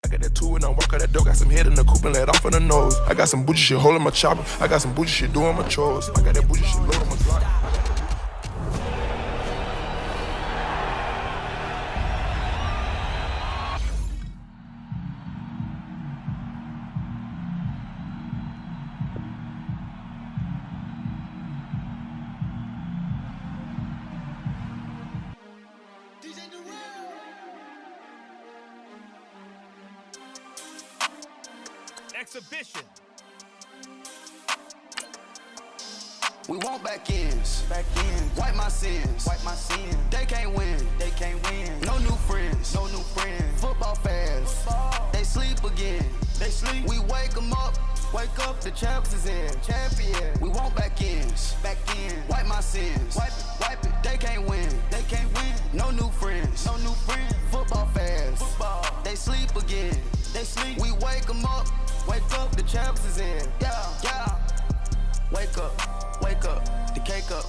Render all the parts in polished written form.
got that two and I'm walk out that door. Got some head in the coupe and let off in the nose. I got some bougie shit holding my chopper. I got some bougie shit doing my chores. I got that bougie shit loading my Glock. Exhibition. We want back ends. Wipe my sins. They can't win. No new friends. Football fans. They sleep again. We wake them up. Wake up, the champs is in. Champion. We want back ends. Wipe my sins. Wipe it. They can't win. No new friends. Football fans. They sleep again. We wake them up. Wake up, the champs is in. Yeah. Wake up, the cake up,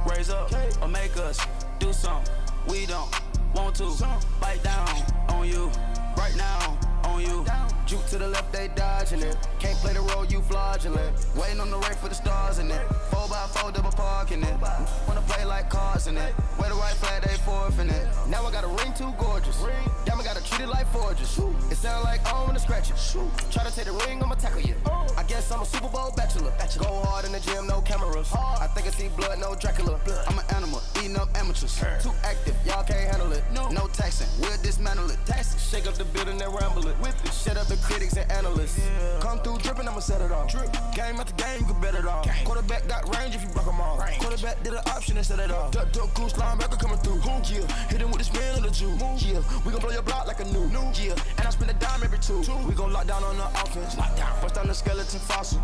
raise up, or make us do something we don't want to. Bite down on you, right now on you. Juke to the left, they dodging it. Can't play the role, you fraudulent. Waiting on the race for the stars in it. 4x4 double parking it. Wanna play like cars in it. Wear the white flag, they forfeiting it. Now I got a ring too gorgeous. Damn, I gotta treat it like forges. It sound like I don't wanna scratch it. Try to take the ring, I'ma tackle you. I guess I'm a Super Bowl bachelor. Go hard in the gym, no cameras. I think I see blood, no Dracula. I'm an animal, eating up amateurs. Too active, y'all can't handle it. No taxing, we'll dismantle it. Shake up the building and ramble it. Whip it, shut up the critics and analysts. Come through dripping, I'ma set it off. Game after game, you can bet it off. Quarterback got range if you block them all. Quarterback did an option and set it off. Duck, goose, linebacker coming through. Yeah, hit him with the spin of the Jew. Yeah, we gon' blow your block like a new. Yeah, and I spin a dime every two. We gon' lock down on the offense. Bust down the skeleton fossil.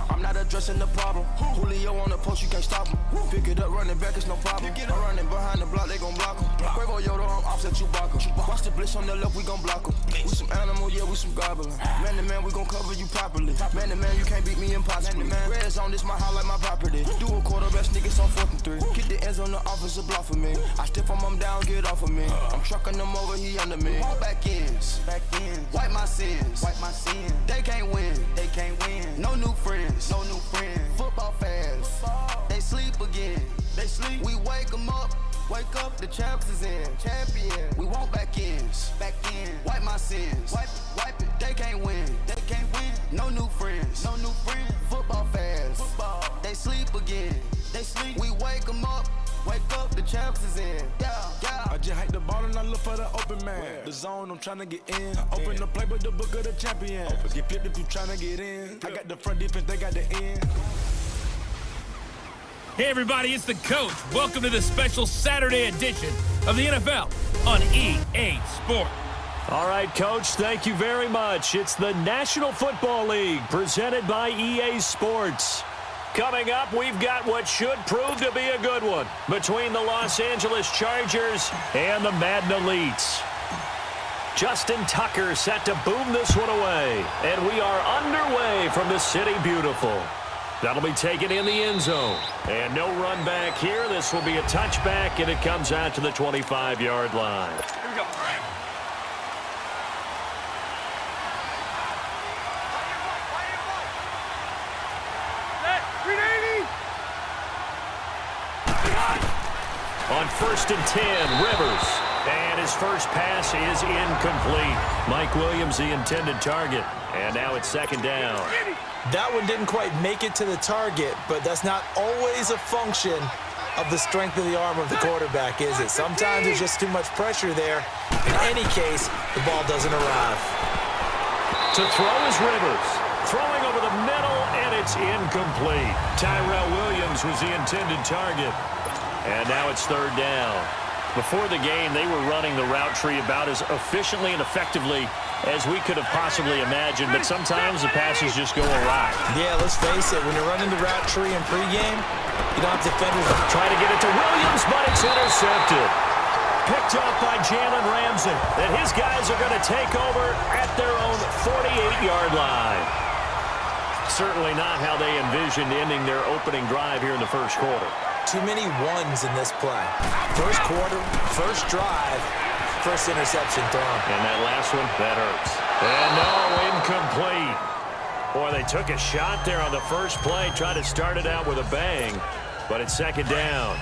I'm not addressing the problem. Julio on the post, you can't stop him. Pick it up, running back, it's no problem. I'm running behind the block, they gon' block him. Quavo Yoda, I'm offset Chewbacca. Watch the blitz on the left, we gon' block him. We some animal, yeah, we some goblin. Man to man, we gon' cover you properly. Man to man, you can't beat me impossibly. Red zone, this my house like my property. Do a quarter best niggas on 4th and 3. Get the ends on the offensive block for me. I stiff him down, get off of me. I'm trucking them over, he under me. Back ends. Wipe my sins. They can't win. No new friends. Football fans. They sleep again. We wake them up. Wake up, the champs is in. Champion. We want back ends. Wipe my sins. Wipe it. They can't win. No new friends. Football fans. They sleep again. We wake them up. Wake up, the champs is in. Yeah. I just hike the ball and I look for the open man. The zone, I'm trying to get in. Open the playbook, the book of the champion. Get flipped if you trying to get in. I got the front defense, they got the end. Hey everybody, it's the coach. Welcome to the special Saturday edition of the NFL on EA Sports. All right, Coach, thank you very much. It's the National Football League presented by EA Sports. Coming up, we've got what should prove to be a good one between the Los Angeles Chargers and the Madden Elites. Justin Tucker set to boom this one away, and we are underway from the City Beautiful. That'll be taken in the end zone. And no run back here. This will be a touchback, and it comes out to the 25-yard line. Here we go. On 1st and 10, Rivers. And his first pass is incomplete. Mike Williams, the intended target. And now it's 2nd down. That one didn't quite make it to the target, but that's not always a function of the strength of the arm of the quarterback, is it? Sometimes there's just too much pressure there. In any case, the ball doesn't arrive. To throw is Rivers. Throwing over the middle, and it's incomplete. Tyrell Williams was the intended target. And now it's 3rd down. Before the game, they were running the route tree about as efficiently and effectively as we could have possibly imagined, but sometimes the passes just go awry. Yeah, let's face it, when you're running the route tree in pregame, you don't have defenders trying to get it to Williams, but it's intercepted. Picked up by Jalen Ramsey, and his guys are going to take over at their own 48-yard line. Certainly not how they envisioned ending their opening drive here in the first quarter. Too many ones in this play. First quarter, first drive, first interception thrown. And that last one, that hurts. And no, incomplete. Boy, they took a shot there on the first play, tried to start it out with a bang, but it's second down.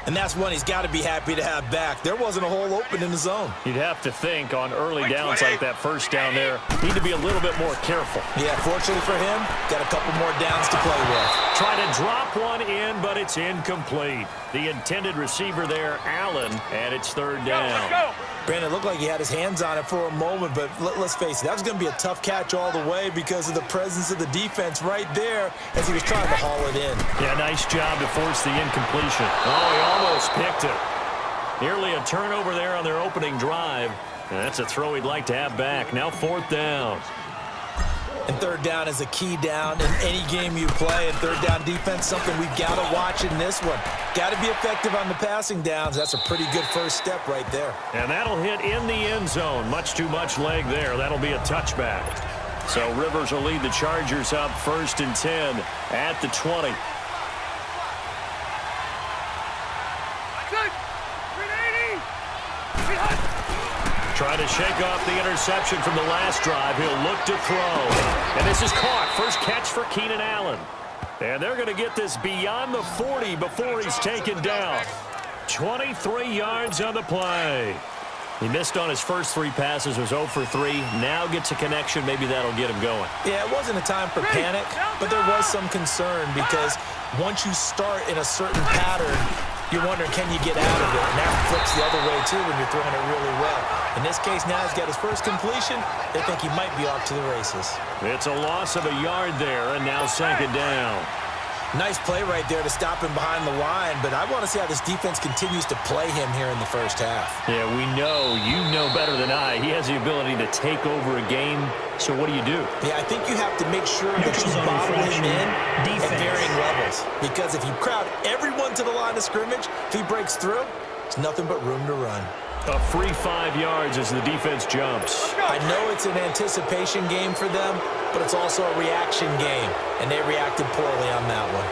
And that's one he's got to be happy to have back. There wasn't a hole open in the zone. You'd have to think on early downs like that first down there, need to be a little bit more careful. Yeah, fortunately for him, got a couple more downs to play with. Try to drop one in, but it's incomplete. The intended receiver there, Allen, and it's third down. Brandon, it looked like he had his hands on it for a moment, but let's face it, that was going to be a tough catch all the way because of the presence of the defense right there as he was trying to haul it in. Yeah, nice job to force the incompletion. Oh, he almost picked it. Nearly a turnover there on their opening drive. And that's a throw he'd like to have back. Now fourth down. And third down is a key down in any game you play. And third down defense, something we've got to watch in this one. Got to be effective on the passing downs. That's a pretty good first step right there. And that'll hit in the end zone. Much too much leg there. That'll be a touchback. So Rivers will lead the Chargers up 1st and 10 at the 20. Trying to shake off the interception from the last drive. He'll look to throw. And this is caught. First catch for Keenan Allen. And they're going to get this beyond the 40 before he's taken down. 23 yards on the play. He missed on his first 3 passes, was 0 for 3. Now gets a connection. Maybe that'll get him going. Yeah, it wasn't a time for panic, but there was some concern because once you start in a certain pattern, you're wondering, can you get out of it? And that flips the other way, too, when you're throwing it really well. In this case, now he's got his first completion. They think he might be off to the races. It's a loss of a yard there, and now second down. Nice play right there to stop him behind the line, but I want to see how this defense continues to play him here in the first half. Yeah, we know, you know better than I, he has the ability to take over a game. So what do? Yeah, I think you have to make sure that you bottle him in at varying levels. Because if you crowd everyone to the line of scrimmage, if he breaks through, there's nothing but room to run. A free 5 yards as the defense jumps. I know it's an anticipation game for them, but it's also a reaction game, and they reacted poorly on that one.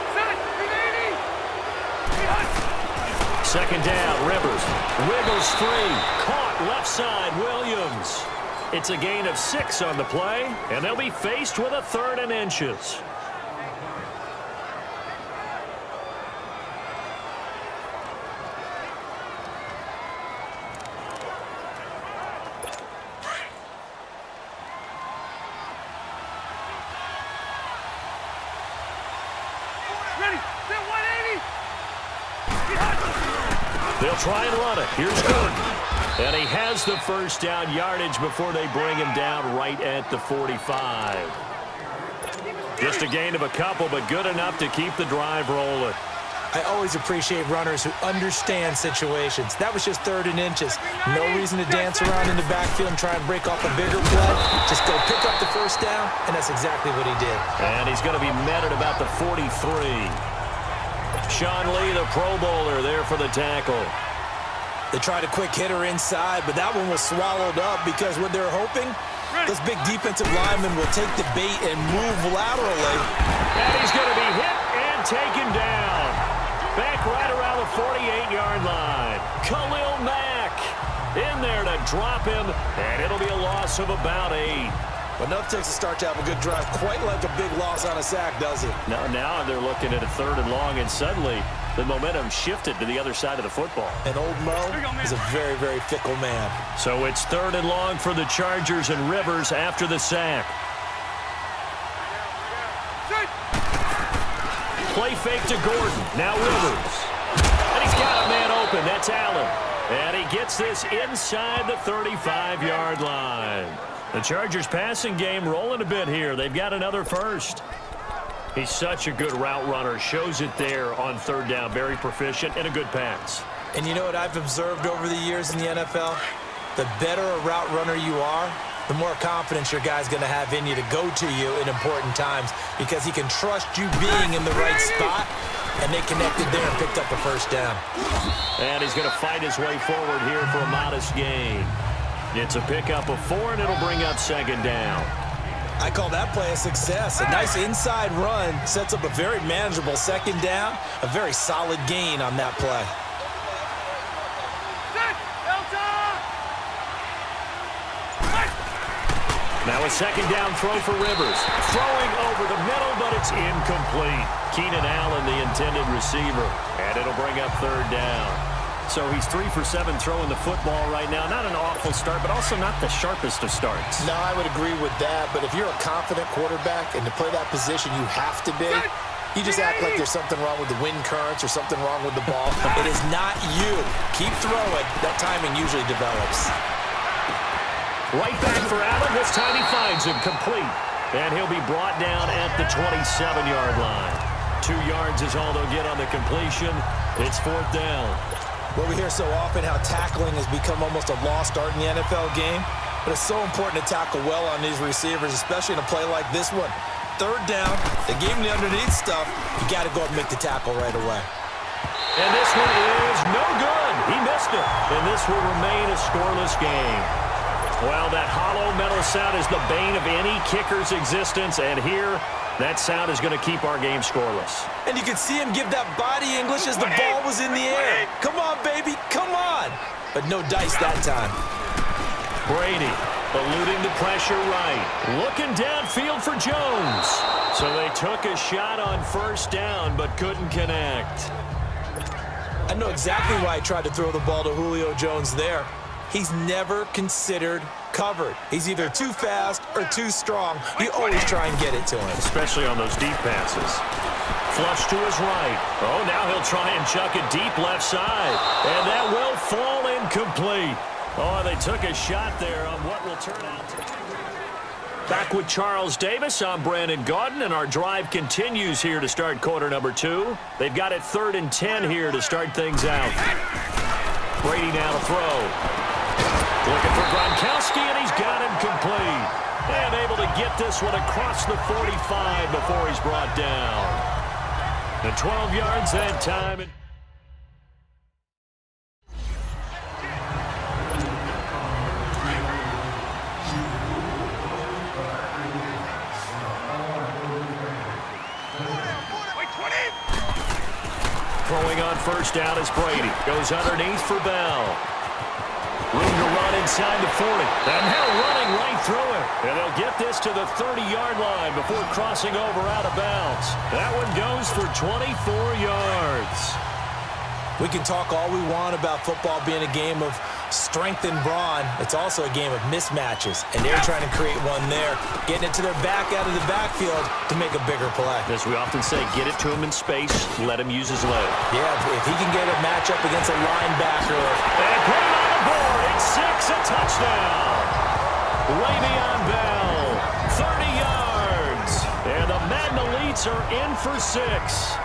Second down, Rivers. Wiggles free. Caught left side, Williams. It's a gain of 6 on the play, and they'll be faced with a 3rd and inches. They'll try and run it. Here's Gordon. And he has the first down yardage before they bring him down right at the 45. Just a gain of a couple, but good enough to keep the drive rolling. I always appreciate runners who understand situations. That was just 3rd and inches. No reason to dance around in the backfield and try and break off a bigger play. Just go pick up the first down, and that's exactly what he did. And he's going to be met at about the 43. Sean Lee, the Pro Bowler, there for the tackle. They tried a quick hitter inside, but that one was swallowed up because what they're hoping, those big defensive linemen will take the bait and move laterally. And he's going to be hit and taken down. Back right around the 48-yard line. Khalil Mack in there to drop him, and it'll be a loss of about 8. But enough takes a start to have a good drive, quite like a big loss on a sack, does it? Now they're looking at a 3rd and long, and suddenly the momentum shifted to the other side of the football. And old Mo is a very, very fickle man. So it's 3rd and long for the Chargers and Rivers after the sack. Play fake to Gordon. Now Rivers. And he's got a man open. That's Allen. And he gets this inside the 35-yard line. The Chargers passing game rolling a bit here. They've got another first. He's such a good route runner. Shows it there on 3rd down. Very proficient and a good pass. And you know what I've observed over the years in the NFL? The better a route runner you are, the more confidence your guy's going to have in you to go to you in important times because he can trust you being in the right spot, and they connected there and picked up a first down. And he's going to fight his way forward here for a modest gain. It's a pickup of 4, and it'll bring up second down. I call that play a success. A nice inside run sets up a very manageable second down, a very solid gain on that play. Now a second down throw for Rivers. Throwing over the middle, but it's incomplete. Keenan Allen, the intended receiver. And it'll bring up third down. So he's 3 for 7 throwing the football right now. Not an awful start, but also not the sharpest of starts. No, I would agree with that. But if you're a confident quarterback and to play that position you have to be, you just act like there's something wrong with the wind currents or something wrong with the ball. It is not you. Keep throwing. That timing usually develops. Right back for Allen. This time he finds him complete. And he'll be brought down at the 27-yard line. 2 yards is all they'll get on the completion. It's fourth down. Well, we hear so often how tackling has become almost a lost art in the NFL game. But it's so important to tackle well on these receivers, especially in a play like this one. Third down, they gave him the underneath stuff. You got to go up and make the tackle right away. And this one is no good. He missed it. And this will remain a scoreless game. Well, that hollow metal sound is the bane of any kicker's existence. And here, that sound is going to keep our game scoreless. And you can see him give that body English as the ball was in the air. Come on, baby, come on. But no dice that time. Brady eluding the pressure right. Looking downfield for Jones. So they took a shot on first down but couldn't connect. I know exactly why I tried to throw the ball to Julio Jones there. He's never considered covered. He's either too fast or too strong. You always try and get it to him. Especially on those deep passes. Flush to his right. Oh, now he'll try and chuck it deep left side. And that will fall incomplete. Oh, they took a shot there on what will turn out to be. Back with Charles Davis, I'm Brandon Gaudin, and our drive continues here to start quarter number 2. They've got it 3rd and 10 here to start things out. Brady now to throw. Looking for Gronkowski, and he's got him complete. And able to get this one across the 45 before he's brought down. The 12 yards that time. Throwing on first down is Brady. Goes underneath for Bell. Room to run inside the 40. And now running right through it. And they'll get this to the 30-yard line before crossing over out of bounds. That one goes for 24 yards. We can talk all we want about football being a game of strength and brawn. It's also a game of mismatches, and they're trying to create one there, getting it to their back out of the backfield to make a bigger play. As we often say, get it to him in space, let him use his leg. Yeah, if he can get a matchup against a linebacker. And put it on the board. It's 6, a touchdown. Le'Veon Bell, 30 yards. And the Madden Elites are in for 6.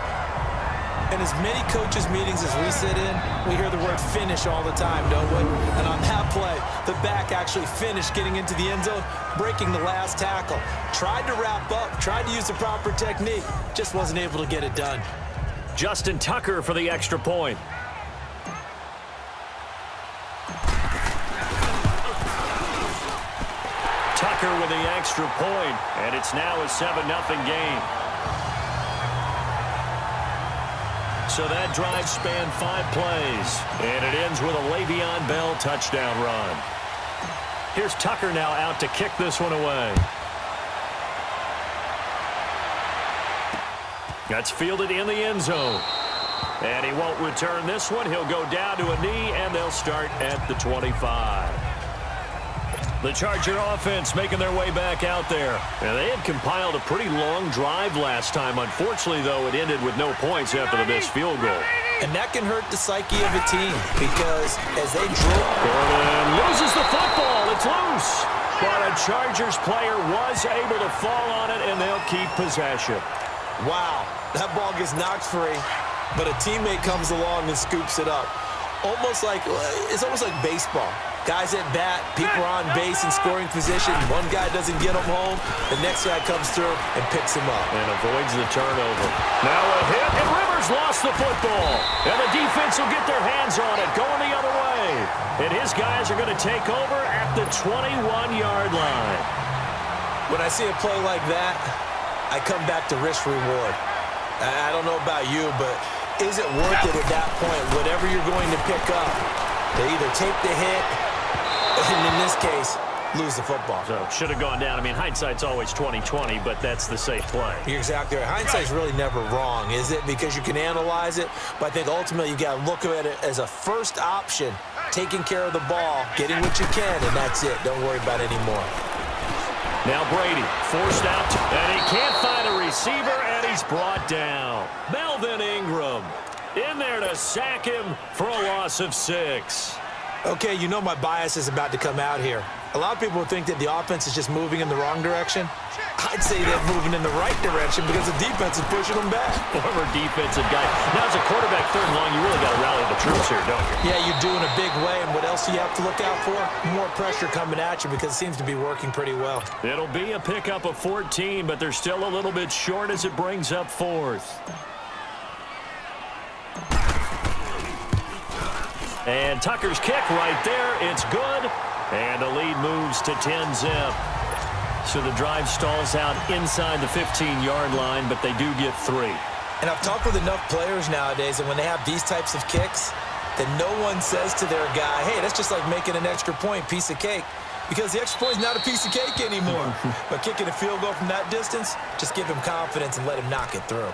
In as many coaches' meetings as we sit in, we hear the word finish all the time, don't we? And on that play, the back actually finished getting into the end zone, breaking the last tackle. Tried to wrap up, tried to use the proper technique, just wasn't able to get it done. Justin Tucker for the extra point. Tucker with the extra point, and it's now a 7-0 game. So that drive spanned 5 plays, and it ends with a Le'Veon Bell touchdown run. Here's Tucker now out to kick this one away. That's fielded in the end zone. And he won't return this one. He'll go down to a knee, and they'll start at the 25. The Charger offense making their way back out there. And they had compiled a pretty long drive last time. Unfortunately, though, it ended with no points after the missed field goal. And that can hurt the psyche of a team because as they drill... Gordon loses the football. It's loose. But a Chargers player was able to fall on it, and they'll keep possession. Wow, that ball gets knocked free, but a teammate comes along and scoops it up. It's almost like baseball. Guys at bat, people are on base in scoring position. One guy doesn't get him home. The next guy comes through and picks him up. And avoids the turnover. Now a hit, and Rivers lost the football. And the defense will get their hands on it, going the other way. And his guys are going to take over at the 21-yard line. When I see a play like that, I come back to risk-reward. I don't know about you, but is it worth it at that point, whatever you're going to pick up, to either take the hit, and in this case, lose the football. So should have gone down. I mean, hindsight's always 20/20, but that's the safe play. You're exactly right. Hindsight's really never wrong, is it? Because you can analyze it, but I think ultimately you got to look at it as a first option, taking care of the ball, getting what you can, and that's it. Don't worry about it anymore. Now Brady forced out, and he can't find a receiver, and he's brought down. Melvin Ingram in there to sack him for a loss of 6. Okay, you know my bias is about to come out here. A lot of people think that the offense is just moving in the wrong direction. I'd say they're moving in the right direction because the defense is pushing them back. Former defensive guy. Now, as a quarterback, third and long, you really got to rally the troops here, don't you? Yeah, you do in a big way, and what else do you have to look out for? More pressure coming at you because it seems to be working pretty well. It'll be a pickup of 14, but they're still a little bit short as it brings up 4th. And Tucker's kick right there. It's good. And the lead moves to 10-zip. So the drive stalls out inside the 15-yard line, but they do get 3. And I've talked with enough players nowadays, and when they have these types of kicks, that no one says to their guy, hey, that's just like making an extra point, piece of cake. Because the extra point is not a piece of cake anymore. But kicking a field goal from that distance, just give him confidence and let him knock it through.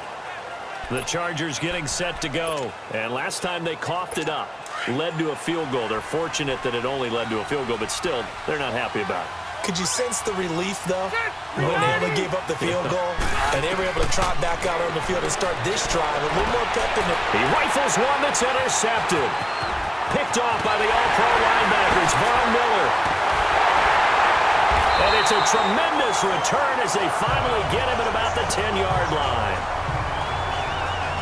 The Chargers getting set to go. And last time they coughed it up, led to a field goal. They're fortunate that it only led to a field goal, but still, they're not happy about it. Could you sense the relief, though, when they only gave up the field goal and they were able to trot back out on the field and start this drive? A little more pep in it. He rifles one that's intercepted. Picked off by the all-pro linebackers, Von Miller. And it's a tremendous return as they finally get him at about the 10-yard line.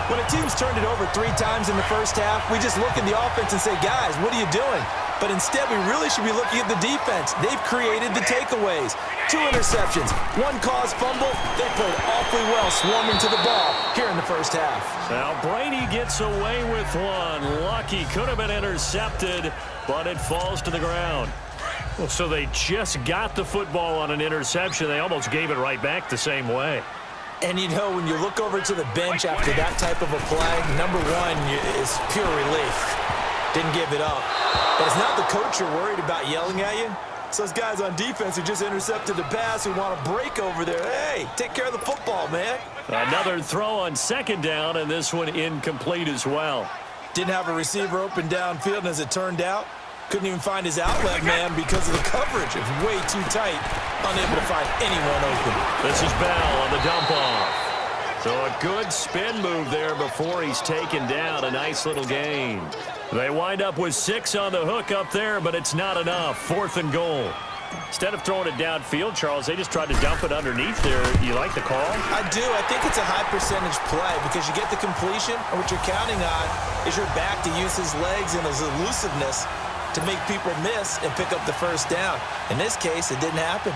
When a team's turned it over 3 times in the first half, we just look at the offense and say, guys, what are you doing? But instead, we really should be looking at the defense. They've created the takeaways. 2 interceptions, 1 caused fumble. They played awfully well swarming to the ball here in the first half. Now, Brady gets away with one. Lucky, could have been intercepted, but it falls to the ground. Well, so they just got the football on an interception. They almost gave it right back the same way. And, you know, when you look over to the bench after that type of a play, number one is pure relief. Didn't give it up. But it's not the coach you're worried about yelling at you. It's those guys on defense who just intercepted the pass who want to break over there. Hey, take care of the football, man. Another throw on 2nd down, and this one incomplete as well. Didn't have a receiver open downfield, and as it turned out, couldn't even find his outlet man because of the coverage. It was way too tight, unable to find anyone open. This is Bell on the dump off. So a good spin move there before he's taken down. A nice little gain. They wind up with 6 on the hook up there, but it's not enough. 4th and goal. Instead of throwing it downfield, Charles, they just tried to dump it underneath there. You like the call? I do. I think it's a high percentage play because you get the completion, and what you're counting on is your back to use his legs and his elusiveness to make people miss and pick up the first down. In this case, it didn't happen.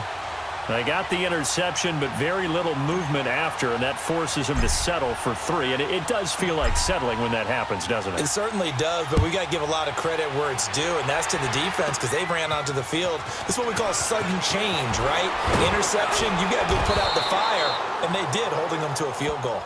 They got the interception, but very little movement after, and that forces him to settle for 3. And it does feel like settling when that happens, doesn't it? It certainly does, but we got to give a lot of credit where it's due, and that's to the defense because they ran onto the field. This is what we call sudden change, right? Interception, you got to go put out the fire, and they did, holding them to a field goal.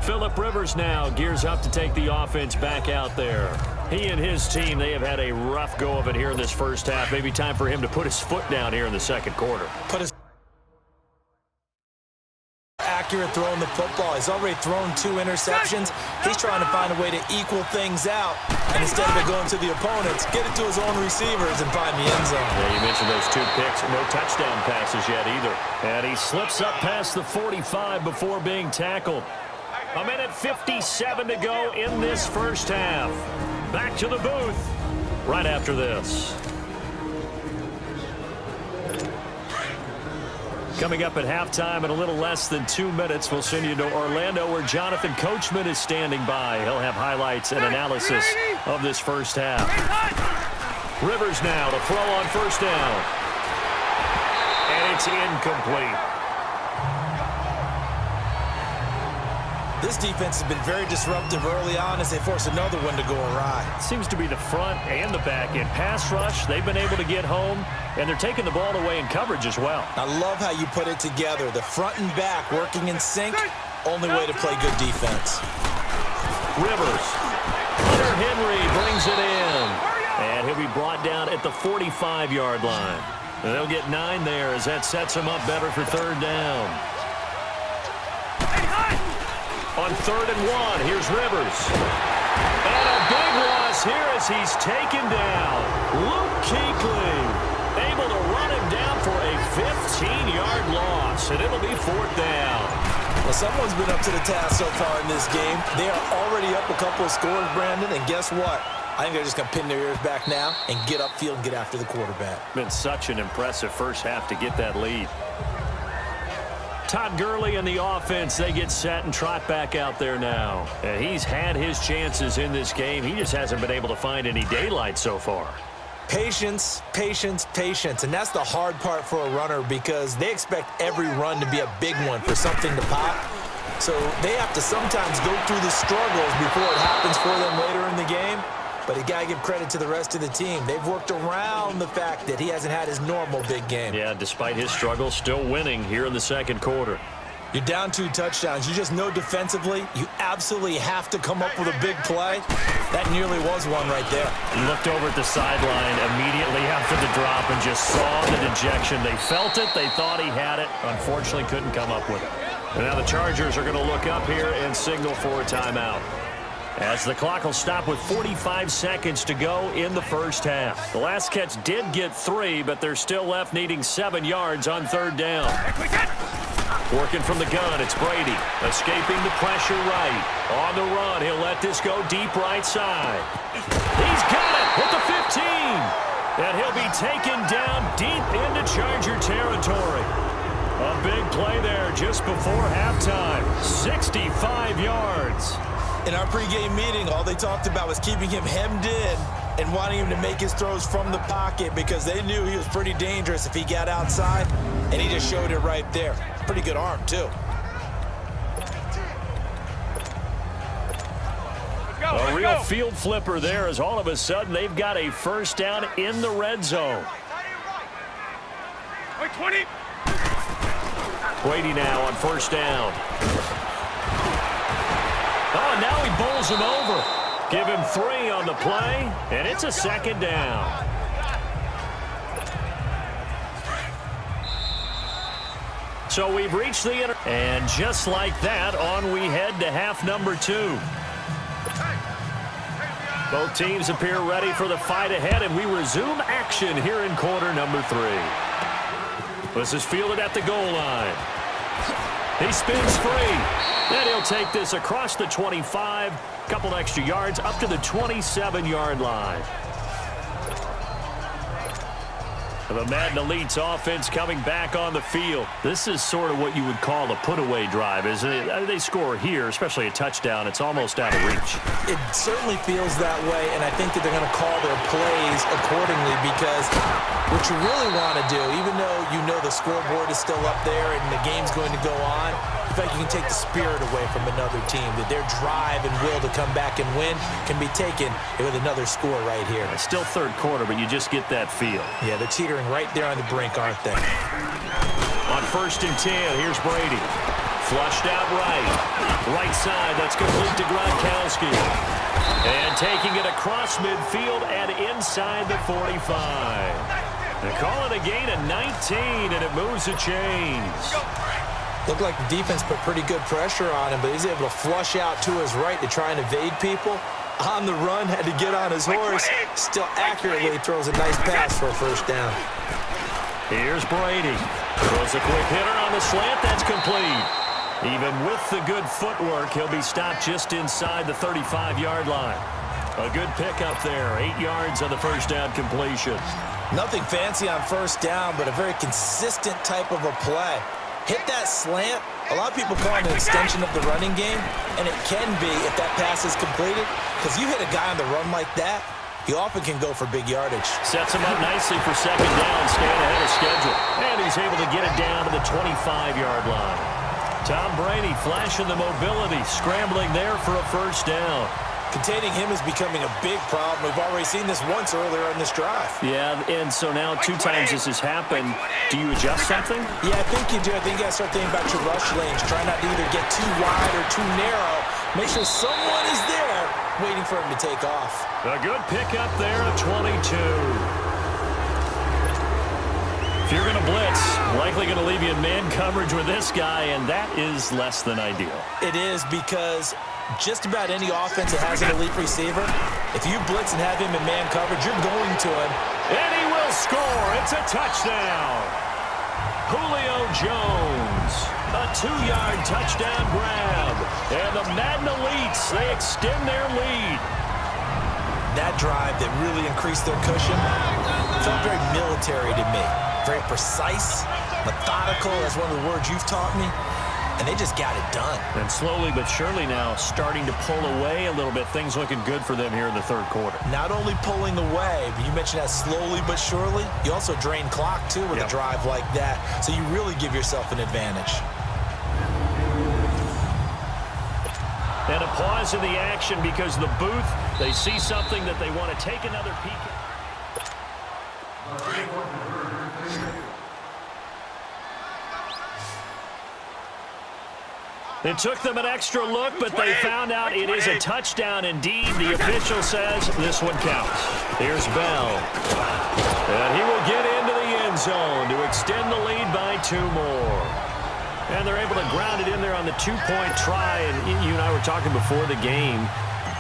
Phillip Rivers now gears up to take the offense back out there. He and his team, they have had a rough go of it here in this first half. Maybe time for him to put his foot down here in the second quarter. Put his accurate throwing the football. He's already thrown 2 interceptions. He's trying to find a way to equal things out. And instead of it going to the opponents, get it to his own receivers and find the end zone. Yeah, you mentioned those 2 picks. No touchdown passes yet either. And he slips up past the 45 before being tackled. 1:57 to go in this first half. Back to the booth right after this. Coming up at halftime in a little less than 2 minutes, we'll send you to Orlando where Jonathan Coachman is standing by. He'll have highlights and analysis of this first half. Rivers now to throw on first down. And it's incomplete. This defense has been very disruptive early on as they force another one to go awry. Seems to be the front and the back in pass rush. They've been able to get home, and they're taking the ball away in coverage as well. I love how you put it together. The front and back working in sync. Only way to play good defense. Rivers Hunter Henry brings it in. And he'll be brought down at the 45-yard line. And they'll get 9 there as that sets him up better for third down. On 3rd and 1, here's Rivers. And a big loss here as he's taken down. Luke Kuechly able to run him down for a 15-yard loss, and it'll be 4th down. Well, someone's been up to the task so far in this game. They are already up a couple of scores, Brandon, and guess what? I think they're just going to pin their ears back now and get upfield and get after the quarterback. Been such an impressive first half to get that lead. Todd Gurley and the offense, they get set and trot back out there now. And he's had his chances in this game. He just hasn't been able to find any daylight so far. Patience, patience, patience. And that's the hard part for a runner because they expect every run to be a big one for something to pop. So they have to sometimes go through the struggles before it happens for them later in the game. But you got to give credit to the rest of the team. They've worked around the fact that he hasn't had his normal big game. Yeah, despite his struggles, still winning here in the second quarter. You're down 2 touchdowns. You just know defensively you absolutely have to come up with a big play. That nearly was one right there. He looked over at the sideline immediately after the drop and just saw the dejection. They felt it. They thought he had it. Unfortunately, couldn't come up with it. And now the Chargers are going to look up here and signal for a timeout, as the clock will stop with 45 seconds to go in the first half. The last catch did get 3, but they're still left needing 7 yards on 3rd down. Working from the gun, it's Brady. Escaping the pressure right. On the run, he'll let this go deep right side. He's got it with the 15. And he'll be taken down deep into Charger territory. A big play there just before halftime. 65 yards. In our pregame meeting, all they talked about was keeping him hemmed in and wanting him to make his throws from the pocket because they knew he was pretty dangerous if he got outside, and he just showed it right there. Pretty good arm, too. A real field flipper there as all of a sudden they've got a first down in the red zone. 20. Brady now on first down. Oh, and now he bowls him over. Give him 3 on the play, and it's a second down. So we've reached the and just like that, on we head to half number 2. Both teams appear ready for the fight ahead, and we resume action here in quarter number 3. This is fielded at the goal line. He spins free. Then he'll take this across the 25, couple extra yards up to the 27-yard line. The Madden Elite's offense coming back on the field. This is sort of what you would call a put-away drive, isn't it? They score here, especially a touchdown. It's almost out of reach. It certainly feels that way, and I think that they're going to call their plays accordingly because what you really want to do, even though you know the scoreboard is still up there and the game's going to go on, I feel like you can take the spirit away from another team, that their drive and will to come back and win can be taken with another score right here. It's still third quarter, but you just get that feel. Yeah, they're teetering right there on the brink, aren't they? On 1st and 10, here's Brady. Flushed out right. Right side, that's complete to Gronkowski. And taking it across midfield and inside the 45. They call it a gain of 19, and it moves the chains. Looked like the defense put pretty good pressure on him, but he's able to flush out to his right to try and evade people. On the run, had to get on his horse. Still accurately throws a nice pass for a first down. Here's Brady. Throws a quick hitter on the slant. That's complete. Even with the good footwork, he'll be stopped just inside the 35-yard line. A good pickup there. 8 yards on the first down completion. Nothing fancy on first down, but a very consistent type of a play. Hit that slant. A lot of people call it an extension of the running game, and it can be if that pass is completed, because you hit a guy on the run like that, he often can go for big yardage. Sets him up nicely for second down, staying ahead of schedule. And he's able to get it down to the 25-yard line. Tom Brady flashing the mobility, scrambling there for a first down. Containing him is becoming a big problem. We've already seen this once earlier in this drive. Yeah, and so now 2 times this has happened. Do you adjust something? Yeah, I think you do. I think you got to start thinking about your rush lanes. Try not to either get too wide or too narrow. Make sure someone is there waiting for him to take off. A good pickup there of 22. If you're going to blitz, likely going to leave you in man coverage with this guy, and that is less than ideal. It is, because just about any offense that has an elite receiver, if you blitz and have him in man coverage, you're going to him. And he will score. It's a touchdown. Julio Jones, a 2-yard touchdown grab. And the Madden Elites, they extend their lead. That drive that really increased their cushion felt very military to me. Very precise, methodical. That's one of the words you've taught me. And they just got it done. And slowly but surely now starting to pull away a little bit. Things looking good for them here in the third quarter. Not only pulling away, but you mentioned that slowly but surely. You also drain clock, too, with a drive like that. So you really give yourself an advantage. And a pause in the action because the booth, they see something that they want to take another peek at. It took them an extra look, but they found out it is a touchdown indeed. The official says this one counts. Here's Bell. And he will get into the end zone to extend the lead by 2 more. And they're able to ground it in there on the 2-point try. And you and I were talking before the game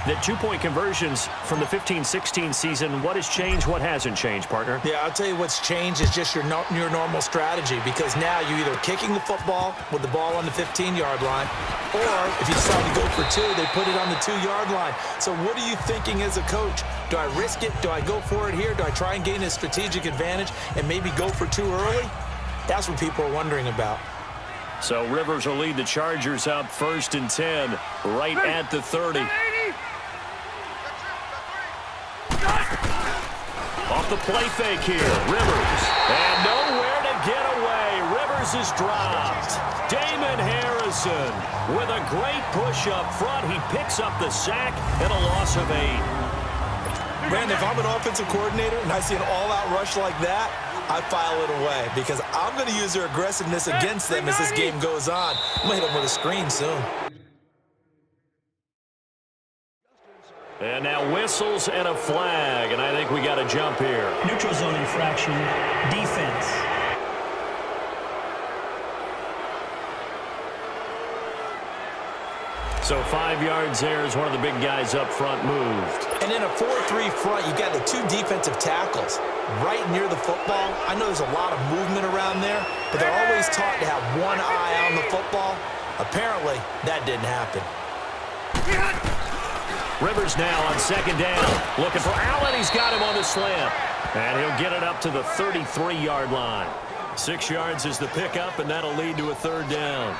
that 2-point conversions from the 15-16 season, what has changed, what hasn't changed, partner? Yeah, I'll tell you what's changed is just your normal strategy, because now you're either kicking the football with the ball on the 15-yard line, or if you decide to go for 2, they put it on the 2-yard line. So what are you thinking as a coach? Do I risk it? Do I go for it here? Do I try and gain a strategic advantage and maybe go for 2 early? That's what people are wondering about. So Rivers will lead the Chargers up 1st and 10, right at the 30. Off the play fake here, Rivers. And nowhere to get away. Rivers is dropped. Damon Harrison with a great push up front. He picks up the sack and a loss of 8. Brandon, if I'm an offensive coordinator and I see an all-out rush like that, I file it away, because I'm going to use their aggressiveness against them as this game goes on. I'm going to hit them with a screen soon. And now whistles and a flag, and I think we got a jump here. Neutral zone infraction, defense. So 5 yards there as one of the big guys up front moved. And in a 4-3 front, you got the 2 defensive tackles right near the football. I know there's a lot of movement around there, but they're always taught to have one eye on the football. Apparently, that didn't happen. Rivers now on 2nd down. Looking for Allen. He's got him on the slant. And he'll get it up to the 33-yard line. 6 yards is the pickup, and that'll lead to a 3rd down.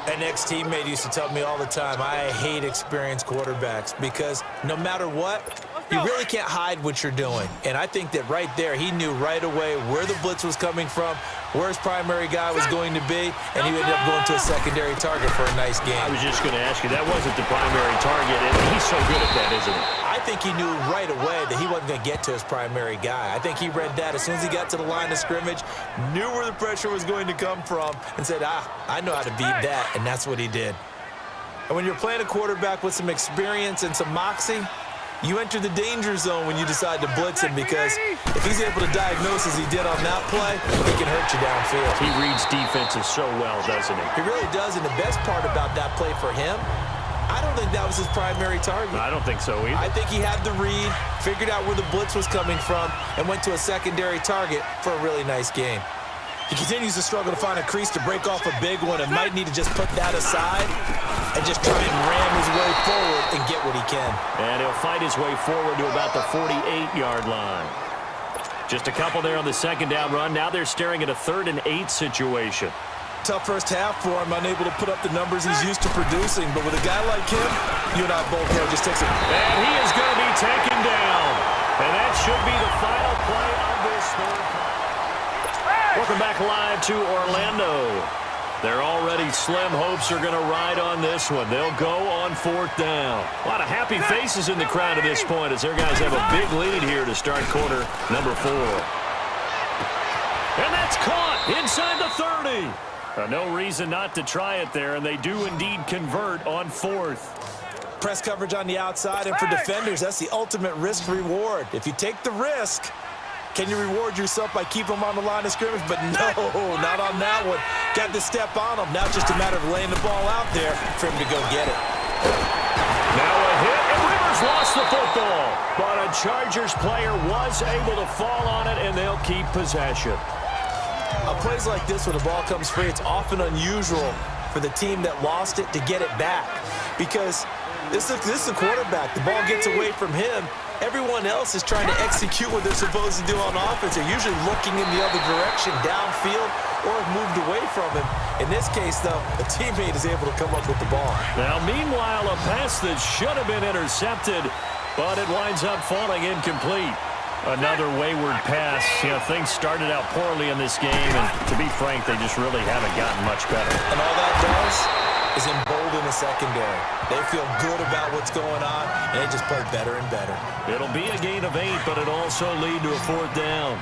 An ex-teammate used to tell me all the time, I hate experienced quarterbacks, because no matter what, you really can't hide what you're doing. And I think that right there, he knew right away where the blitz was coming from, where his primary guy was going to be, and he ended up going to a secondary target for a nice game. I was just going to ask you, that wasn't the primary target, and he's so good at that, isn't he? I think he knew right away that he wasn't going to get to his primary guy. I think he read that as soon as he got to the line of scrimmage, knew where the pressure was going to come from, and said, I know how to beat that, and that's what he did. And when you're playing a quarterback with some experience and some moxie, you enter the danger zone when you decide to blitz him, because if he's able to diagnose as he did on that play, he can hurt you downfield. He reads defenses so well, doesn't he? He really does, and the best part about that play for him, I don't think that was his primary target. I don't think so either. I think he had the read, figured out where the blitz was coming from, and went to a secondary target for a really nice game. He continues to struggle to find a crease to break off a big one, and might need to just put that aside and just try and ram his way forward and get what he can. And he'll fight his way forward to about the 48-yard line. Just a couple there on the 2nd down run. Now they're staring at a 3rd and 8 situation. Tough first half for him, unable to put up the numbers he's used to producing. But with a guy like him, you and I both know, just takes it. And he is going to be taken down. And that should be the final play of this 3rd quarter. Welcome back live to Orlando. Their already slim hopes are going to ride on this one. They'll go on 4th down. A lot of happy faces in the crowd at this point as their guys have a big lead here to start quarter number 4. And that's caught inside the 30. No reason not to try it there, and they do indeed convert on 4th. Press coverage on the outside, and for defenders, that's the ultimate risk-reward. If you take the risk, can you reward yourself by keeping them on the line of scrimmage? But no, not on that one. Got to step on them. Now it's just a matter of laying the ball out there for him to go get it. Now a hit, and Rivers lost the football. But a Chargers player was able to fall on it, and they'll keep possession. Plays like this, when the ball comes free, it's often unusual for the team that lost it to get it back. Because this is a quarterback. The ball gets away from him. Everyone else is trying to execute what they're supposed to do on offense. They're usually looking in the other direction, downfield, or have moved away from him. In this case, though, a teammate is able to come up with the ball. Now, meanwhile, a pass that should have been intercepted, but it winds up falling incomplete. Another wayward pass. You know, things started out poorly in this game, and to be frank, they just really haven't gotten much better. And all that does is embolden the secondary. They feel good about what's going on, and they just play better and better. It'll be a gain of 8, but it also lead to a 4th down.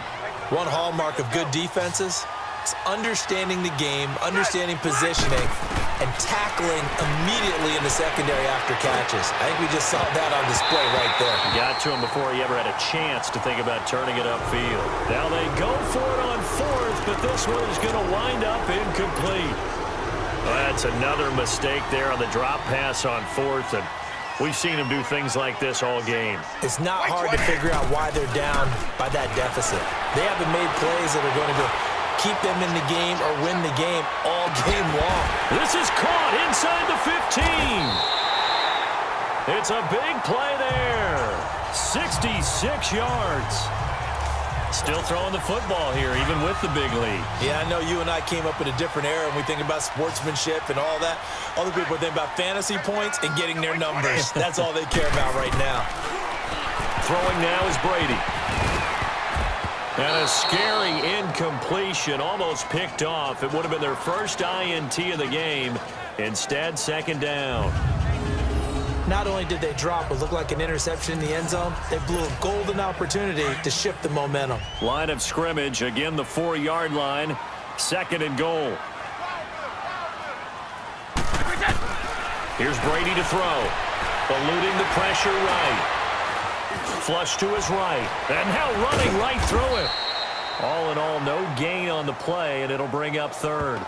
One hallmark of good defenses is understanding the game, understanding positioning, and tackling immediately in the secondary after catches. I think we just saw that on display right there. Got to him before he ever had a chance to think about turning it upfield. Now they go for it on 4th, but this one is going to wind up incomplete. That's another mistake there on the drop pass on 4th, and we've seen him do things like this all game. It's not hard to figure out why they're down by that deficit. They haven't made plays that are going to keep them in the game or win the game all game long. This is caught inside the 15. It's a big play there. 66 yards. Still throwing the football here, even with the big lead. Yeah, I know you and I came up in a different era, and we think about sportsmanship and all that. Other people think about fantasy points and getting their numbers. That's all they care about right now. Throwing now is Brady. And a scary incompletion, almost picked off. It would have been their first INT of the game. Instead, 2nd down. Not only did they drop what looked like an interception in the end zone, they blew a golden opportunity to shift the momentum. Line of scrimmage, again the 4-yard line. 2nd and goal. Here's Brady to throw. Eluding the pressure right. Flush to his right. And now running right through it. All in all, no gain on the play, and it'll bring up 3rd.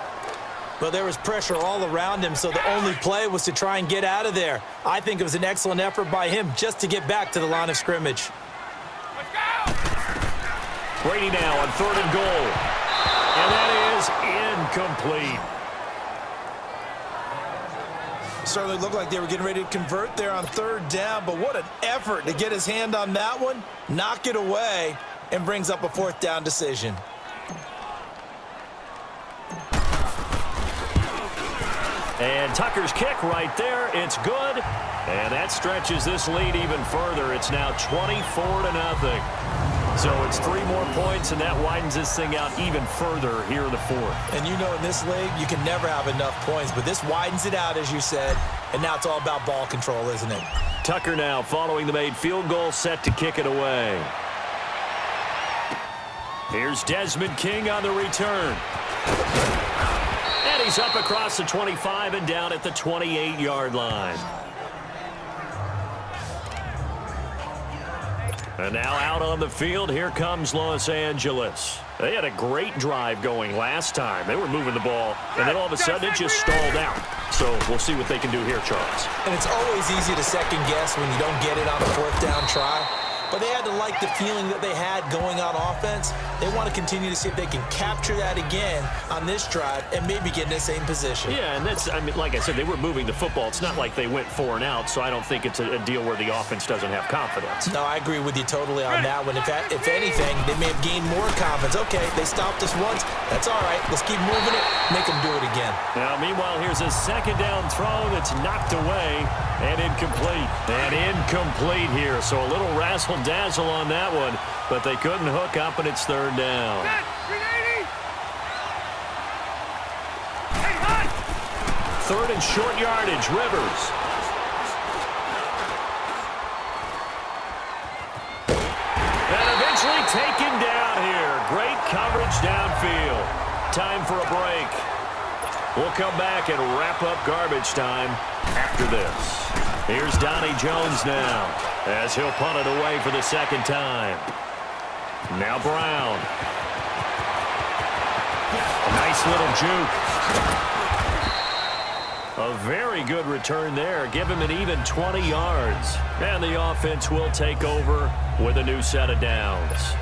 But there was pressure all around him, so the only play was to try and get out of there. I think it was an excellent effort by him just to get back to the line of scrimmage. Brady now on 3rd and goal. And that is incomplete. Certainly looked like they were getting ready to convert there on 3rd down, but what an effort to get his hand on that one, knock it away, and brings up a 4th down decision. And Tucker's kick right there. It's good. And that stretches this lead even further. It's now 24-0. So it's 3 more points, and that widens this thing out even further here in the 4th. And you know in this league, you can never have enough points, but this widens it out, as you said, and now it's all about ball control, isn't it? Tucker now following the made field goal, set to kick it away. Here's Desmond King on the return. And he's up across the 25 and down at the 28-yard line. And now out on the field, here comes Los Angeles. They had a great drive going last time. They were moving the ball, and then all of a sudden it just stalled out. So we'll see what they can do here, Charles. And it's always easy to second guess when you don't get it on a 4th down try. But they had to like the feeling that they had going on offense. They want to continue to see if they can capture that again on this drive and maybe get in the same position. Yeah, and that's, I mean, like I said, they were moving the football. It's not like they went 4 and out, so I don't think it's a deal where the offense doesn't have confidence. No, I agree with you totally on that one. If anything, they may have gained more confidence. Okay, they stopped us once. That's all right. Let's keep moving it. Make them do it again. Now, meanwhile, here's a 2nd down throw that's knocked away and incomplete. And incomplete here, so a little razzle-dazzle on that one, but they couldn't hook up, and it's 3rd down. 3rd and short yardage, Rivers. And eventually taken down here. Great coverage downfield. Time for a break. We'll come back and wrap up garbage time after this. Here's Donnie Jones now, as he'll punt it away for the second time. Now Brown. A nice little juke. A very good return there. Give him an even 20 yards. And the offense will take over with a new set of downs.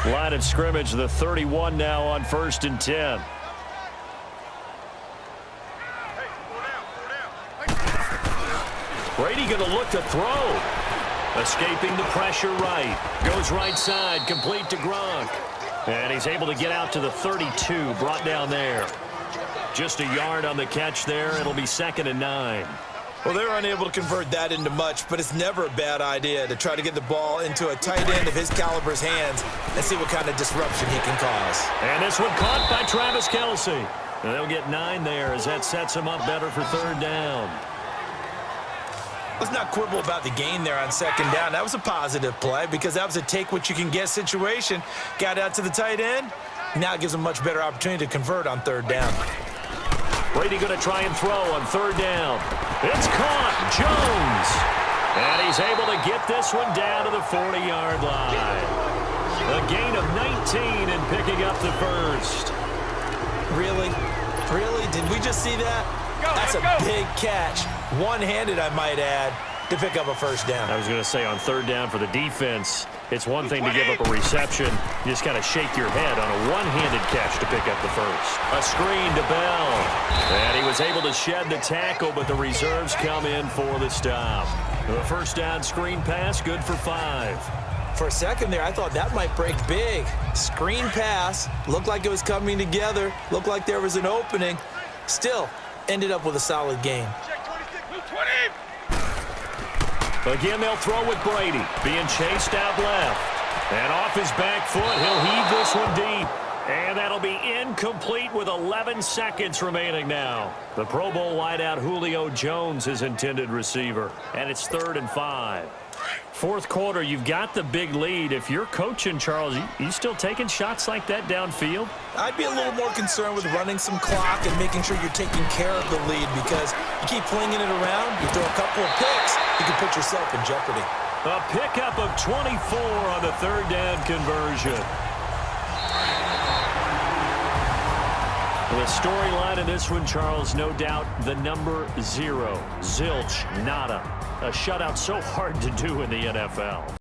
Line of scrimmage, the 31 now on 1st and 10. Brady going to look to throw. Escaping the pressure right. Goes right side, complete to Gronk. And he's able to get out to the 32, brought down there. Just a yard on the catch there. It'll be 2nd and 9. Well, they were unable to convert that into much, but it's never a bad idea to try to get the ball into a tight end of his caliber's hands and see what kind of disruption he can cause. And this one caught by Travis Kelce. And they'll get 9 there as that sets him up better for 3rd down. Let's not quibble about the gain there on 2nd down. That was a positive play because that was a take-what-you-can-get situation. Got out to the tight end. Now it gives him a much better opportunity to convert on 3rd down. Brady going to try and throw on 3rd down. It's caught. Jones. And he's able to get this one down to the 40-yard line. A gain of 19 and picking up the first. Really? Really? Did we just see that? That's a big catch. One-handed, I might add, to pick up a 1st down. I was going to say on 3rd down for the defense, it's one thing to give up a reception. You just got to shake your head on a one-handed catch to pick up the first. A screen to Bell. And he was able to shed the tackle, but the reserves come in for the stop. The 1st down screen pass, good for 5. For a second there, I thought that might break big. Screen pass, looked like it was coming together, looked like there was an opening. Still, ended up with a solid gain. Again, they'll throw with Brady, being chased out left. And off his back foot, he'll heave this one deep. And that'll be incomplete with 11 seconds remaining now. The Pro Bowl wideout Julio Jones is intended receiver. And it's 3rd and 5. 4th quarter, you've got the big lead. If you're coaching, Charles, you still taking shots like that downfield? I'd be a little more concerned with running some clock and making sure you're taking care of the lead because you keep flinging it around, you throw a couple of picks, you can put yourself in jeopardy. A pickup of 24 on the 3rd down conversion. The storyline of this one, Charles, no doubt the number 0. Zilch, nada. A shutout so hard to do in the NFL.